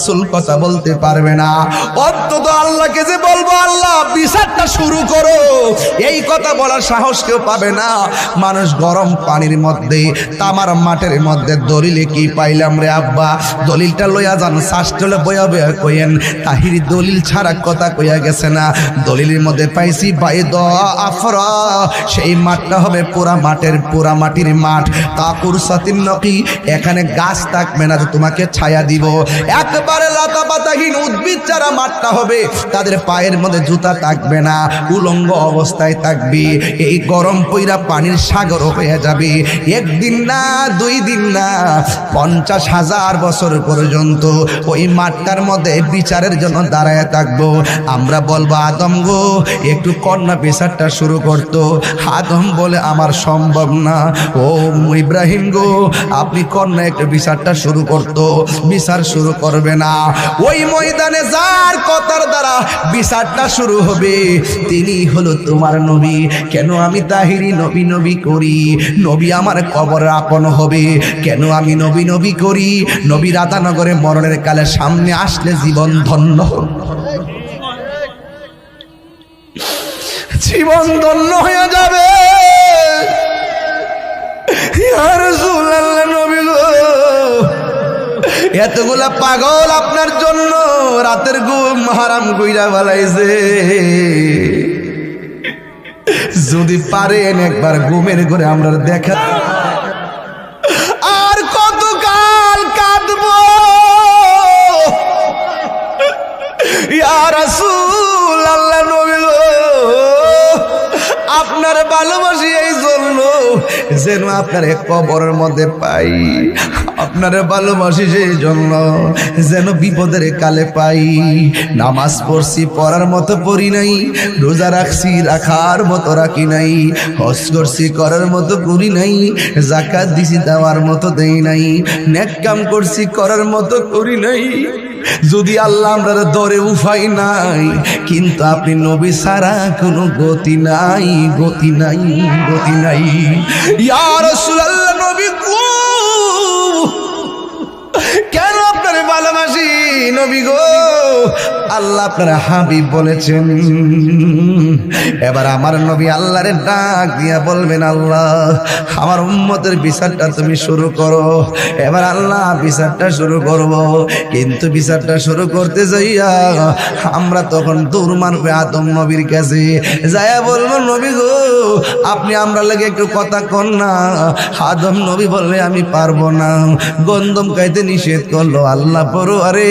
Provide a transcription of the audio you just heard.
রাসূল কথা বলতে পারবে না। অন্তত আল্লাহকে যে বলবো আল্লাহ বিচারটা শুরু করো, এই কথা বলার সাহস কেউ পাবে না। মানুষ গরম পানির মধ্যে, তামার মাঠের মধ্যে দলিলে কি পাইলাম রে আব্বা, দলিলটা লইয়া যান, শাস্ত্রলে বয়া বয়া কইেন তাহিরি দলিল ছাড়া কথা কইয়া গেছে না। দলিলের মধ্যে পাইছি বাইদ আফরা, সেই মাঠটা হবে পুরা মাটির মাঠ। কাকুর সাতিন নকি, এখানে গাছ থাকবে না যে তোমাকে ছায়া দিব, একবারে লতা পাতাহীন উদ্ভিদ ছাড়া মাঠটা হবে। তাদের পায়ের মধ্যে জুতা থাকবে না, উলঙ্গ অবস্থায় থাকবে। এই গরম পইরা পানির সাগর হয়ে যাবে। একদিন না, 2 দিন না, 50,000 বছর পর্যন্ত ওই মাঠটার মধ্যে বিচারের জন্য দাঁড়ায় থাকবো। আমরা বলবো আদম গো একটু কন্যা বিচারটা শুরু করতো। আদম বলে আমার সম্ভব না। ও ইব্রাহিম গো আপনি কন্যা একটু বিচারটা শুরু করতো। বিচার শুরু করবে না। ওই ময়দানে যার কথার দ্বারা বিচারটা শুরু হবে তিনি হলো তোমার নবী। কেন আমি তাহিরি নবী নবী করি? নবী আমার কবরে আপন হবে। কেন আমি নবী নবী করি? নবী রাধানগরে মরণের কালে সামনে আসলে জীবন ধন্য, জীবন ধন্য হয়ে যাবে। ইয়া রাসূলুল্লাহ, নবী গো এতগুলা পাগল আপনার জন্য রাতের ঘুম হারাম কইরা ফেলাইছে। যদি পারেন একবার ঘুমের ঘরে আমরা দেখা, আর কতকাল কাঁদবো ইয়া রাসূলুল্লাহ, নবী গো আপনার ভালোবাসি এই জন্য যেন আপনার কবরের মধ্যে পাই, আপনার ভালোবাসি সেই জন্য যেন বিপদের কালে পাই। নামাজ পড়ছি পড়ার মতো পড়ি নাই, রোজা রাখছি রাখার মতো রাখি নাই, হজ করছি করার মতো করি নাই, যাকাত দিছি দেওয়ার মতো দেই নাই, নেক কাম করছি করার মতো করি নাই। যদি আল্লাহ আমরা দরে উফাই নাই, কিন্তু আপনি নবী ছাড়া কোনো গতি নাই, গতি নাই, গতি নাই। ইয়া রাসূলুল্লাহ, নবী গো কেন আপনার ভালোবাসি নবী গো? আল্লাহ আপনার হাবিব বলেছেন। এবার আমার নবী আল্লাহরে ডাক দিয়া বলবেন আল্লাহ আমার উম্মতের বিচারটা তুমি শুরু করো। এবার আল্লাহ বিচারটা শুরু করব, কিন্তু বিচারটা শুরু করতে যাইয়া আমরা তখন দৌড় মারবে আদম নবীর কাছে, যাইয়া বলবো নবী গো আপনি আমরা লাগে একটু কথা কন না। আদম নবী বললে আমি পারবো না, গন্ধম খাইতে নিষেধ করলো আল্লাহ পড়ো। আরে